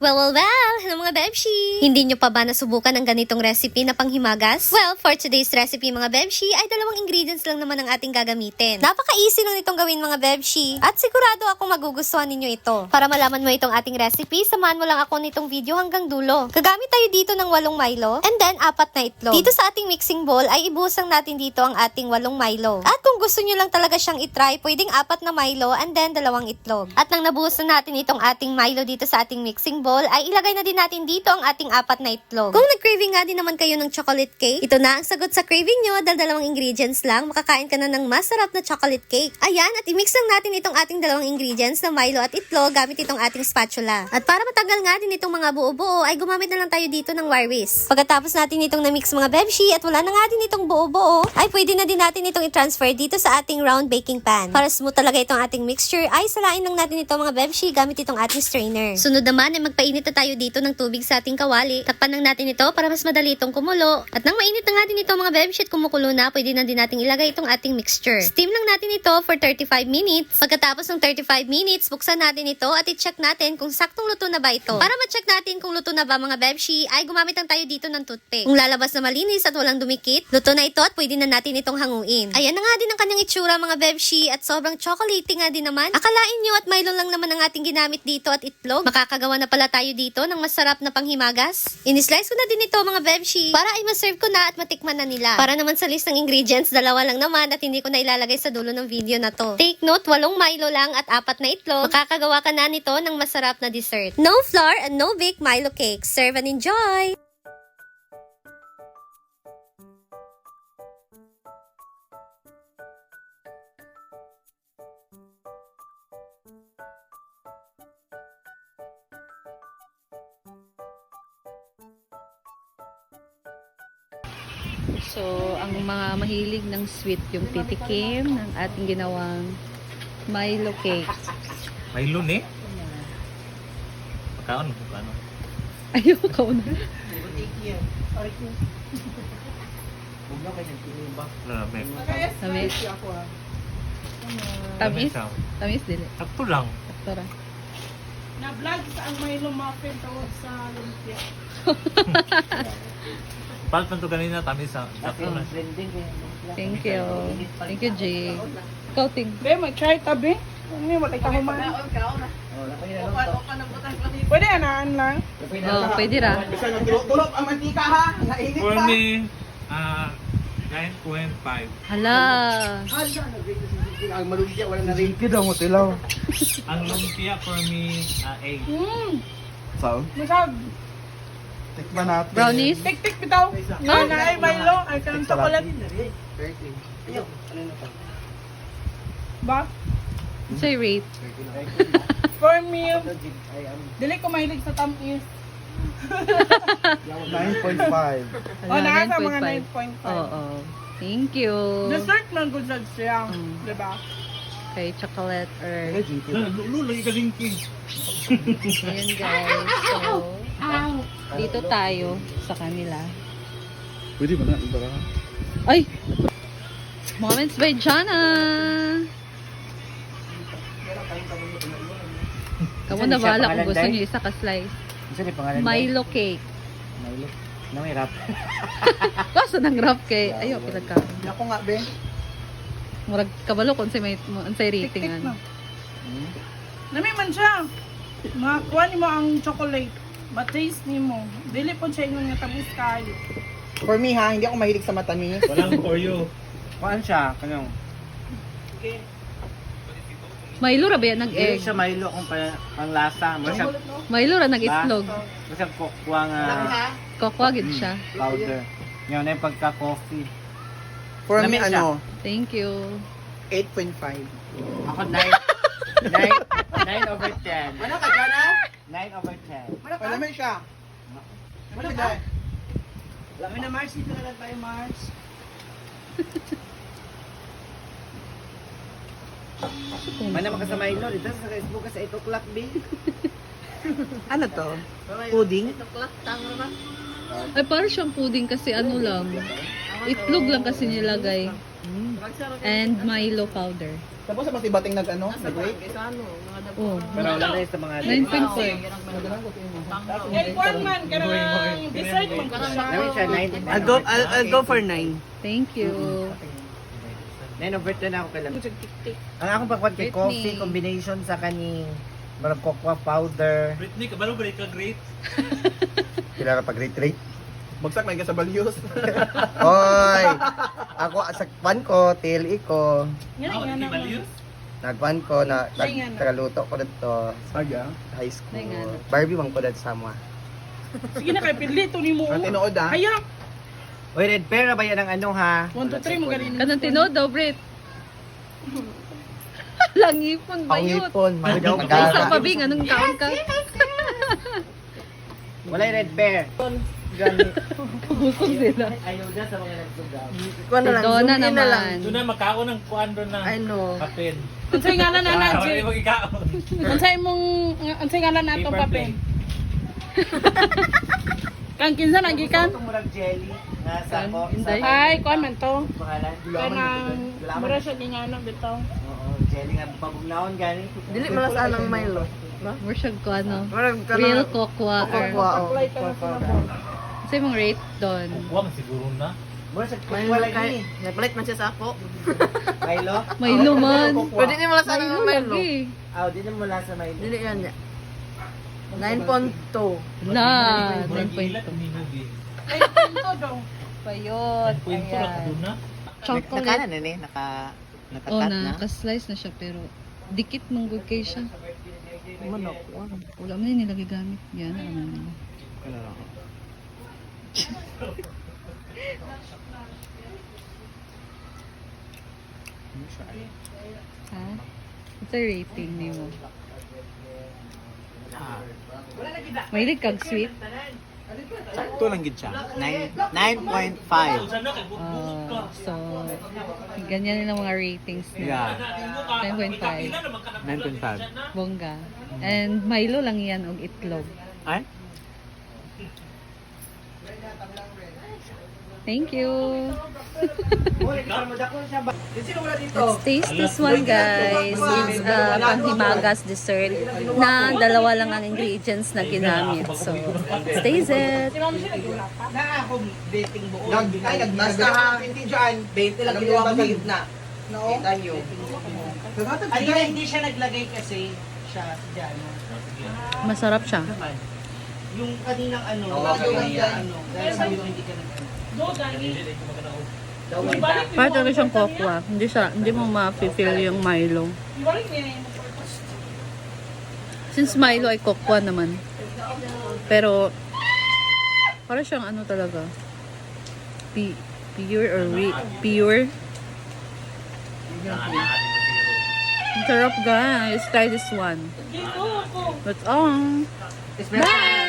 Well! Hello mga Bebshi! Hindi nyo pa ba nasubukan ang ganitong recipe na panghimagas? Well, for today's recipe mga Bebshi ay dalawang ingredients lang naman ang ating gagamitin. Napaka-easy lang itong gawin mga Bebshi. At sigurado akong magugustuhan ninyo ito. Para malaman mo itong ating recipe, samahan mo lang ako nitong video hanggang dulo. Gagamit tayo dito ng 8 Milo and then 4 na itlog. Dito sa ating mixing bowl ay ibuhos natin dito ang ating 8 Milo. At kung gusto nyo lang talaga siyang itry, pwedeng 4 na Milo and then 2 itlog. At nang nabuhos na natin itong ating Milo dito sa ating mixing bowl, ay ilagay na din natin dito ang ating 4 na itlog. Kung nag-craving nga din naman kayo ng chocolate cake, ito na ang sagot sa craving nyo dahil 2 ingredients lang, makakain ka na ng masarap na chocolate cake. Ayan, at i-mix lang natin itong ating 2 ingredients na Milo at itlog gamit itong ating spatula. At para matagal nga din itong mga buo-buo, ay gumamit na lang tayo dito ng wire whisk. Pagkatapos natin itong na-mix mga Bebshi at wala na nga din itong buo-buo, ay pwede na din natin itong i-transfer dito sa ating round baking pan. Para smooth talaga itong ating mixture, ay salain lang natin ito mga Bebshi gamit itong ating strainer. Sunod naman ay magpainit na tayo dito ng tubig sa ating kawali. Takpan lang natin ito para mas madali itong kumulo. At nang mainit na nga din ito mga Bebshi at kumukulo na, pwede na din natin ilagay itong ating mixture. Steam lang natin ito for 35 minutes. Pagkatapos ng 35 minutes, buksan natin ito at i-check natin kung saktong luto na ba ito. Para ma-check natin kung luto na ba mga Bebshi, ay gumamit lang tayo dito ng toothpick. Kung lalabas na malinis at walang dumikit, luto na ito at pwede na natin itong hanguin. Ayan na nga din ang kanyang itsura mga Bebshi at sobrang chocolatey nga din naman. Akalain nyo at Milo lang naman ang ating ginamit dito at itlog. Makakagawa na pala tayo dito ng masarap na panghimagas. In-slice ko na din ito mga Bebshi para ay maserve ko na at matikman na nila. Para naman sa list ng ingredients, 2 lang naman at hindi ko na ilalagay sa dulo ng video na to. Take note, 8 Milo lang at 4 na itlog. Makakagawa ka na nito ng masarap na dessert. No flour and no bake Milo cake. Serve and enjoy! So, ang mga mahilig ng sweet yung titikim ng ating ginawang Milo cake. Milo ni? Pagkaon mo ano? Ayoko na. Lamig. Tamis. Tamis. Tamis dili. Sakto lang. Sakto ra. Na-vlog sa ang Milo muffin tawag sa lumpia. Paano pa ito kanina? Tamis sa sakto na. Thank you. Thank you, Jay. Ikaw, Ting. Be, mag-try tabi. Ano yun, matay ka human. Pwede anaan lang. Oh, pwede ra. Tulog ang mantika ha. Nainit For pa. me, 9.5. Hala. Ang malumpia wala na rin. Kida mo tilaw. Ang lumpia for me, 8. Sao? Masag. Tikman natin. Brownies? Tik-tik bitaw. Ay, na ay Milo. Ay, kanang chocolate. Ba? Say rate. For me, dili ko mahilig sa tamis. 9.5. O, nasa mga 9.5. 9.5. Oo. Thank you. Dessert man good sad siya. Diba? Okay, chocolate or... Lalo, lagi ka dinky. Ayan guys. So, dito tayo sa kanila. Pwede ba na? Iba ka? Ay! Moments by Jana! Kamu na bahala kung gusto niyo isa ka-slice. Isa ni pangalan Milo cake. Milo. Na may rap. Kaso nang rap kay... Ayaw, pinagka. Ako nga be. Murag kabalo kung say rating. Tik-tik Ano. na. Nami man siya. Makakuha ni mo ang chocolate. Ma-taste ni mo. Dili po siya yung tamis kayo. For me ha, hindi ako mahilig sa matamis. Walang Oreo. Kuan siya, kanyang. Okay. Milo ra ba yan Hindi nag-egg? siya Milo kung panglasa. Masya Milo ra nag-itlog. masya kukuha nga Kokwagid siya. powder. Ngayon na yung pagka-coffee. For me, Lamig siya. ano, Thank you. 8.5. Ako 9 over 10. Ano ka dyan, ha? 9 over 10. Wala naman siya. Ano ka dyan? Kami na Mars, dito na lang tayo Mars. Mana makasama Milo dito sa Facebook sa 8 o'clock B. Ano to? Pudding? Ay, parang siyang pudding kasi ano lang. Itlog lang kasi nilagay. And Milo powder. Tapos sa matibating nag-rate? Oh, Pero wala na sa mga 9.5. Kay Kwan man, karang dessert man. Namin siya 9. I'll go for 9. Thank you. 9 over 10 ako kailan. Ang akong pagkuhan kay Britney. coffee combination sa kaning marag cocoa powder. Britney, kabalo ba ka great? Kailangan pag-rate. Bagsak may kasabalyos. Oy! Ako sa kwan ko, tili ko. Yan Oh, nga di naman. values? Nagkwan ko na Ay, nga na. tagaluto ko dito Aga. high school. Ay, nga na. Barbie man ko dito sa mga. Sige na kay Pilito ni mo. Ang tinuod ah. Hayang. Oy, red pear ba yan ang ano ha? 1, 2, 3 mo ganin. Kanang tinood daw, Brit. Langipon ba yun? Pangipon, magaw Isa magara. pa, Bing. Anong taon ka? Wala yung red pear. Busog sila. Ayaw dyan sa mga nagsugaw. Si Donna naman. Doon na, magkaon ng kuan doon na. Ano? Kapin. Unsay ngalan na Ah, Jay? wala mo ikaon. Unsay ngalan na atong Paper papel? Kang kinsa nagikan? Itong murag jelly na sa ko. Inday. Ay, kuan man to. Pangalan? Kanang mura siya gingano bitaw. Oo, jelly nga pabugnaon gani. Dili malas anang Milo. More siya ko ano. Marag ka Real cocoa. Apply ka na sila po. Kasi mong rate doon. Kuha man siguro na. Mura sa wala ni. Nagpalit man siya sa ako. Milo? Milo man. Pwede ni malas anang Milo. lagi. Aw, di na mula sa Milo. Dili yan niya. 9.2. Na, Murag 9.2. ilat ang minugi. Ay, ito daw. Payot. 9.4 ako doon na. Chocolate. na ni, Oh, naka-slice na siya pero dikit mong good kay siya. Manok. Wala mo na nilagay gamit. Yan, ano nila. Ha? What's the rating ni mo? Mahilig kag sweet? Sakto lang gid siya. 9.5. So, ganyan nilang mga ratings niya. 9.5. 9.5. Bongga. And Milo lang yan og itlog. Ay? Thank you. Let's Let's taste this one, guys. It's panghimagas dessert na dalawa lang ang ingredients na ginamit. So, let's taste it. Na ako dating buo. Basta ha, hindi dyan. 20 lang yung bagay na. No? Kita nyo. Hindi siya naglagay kasi siya dyan. Masarap siya. Yung kaninang ano, dahil sabi ko hindi ka Do gani. Parang talaga siyang kokwa. Hindi mo ma-feel yung Milo. Ibalik niya yung Since Milo ay kokwa naman. Pero, parang siyang ano talaga. Pure or pure. Ang sarap guys. Try this one. Dito ako. That's all. Bye!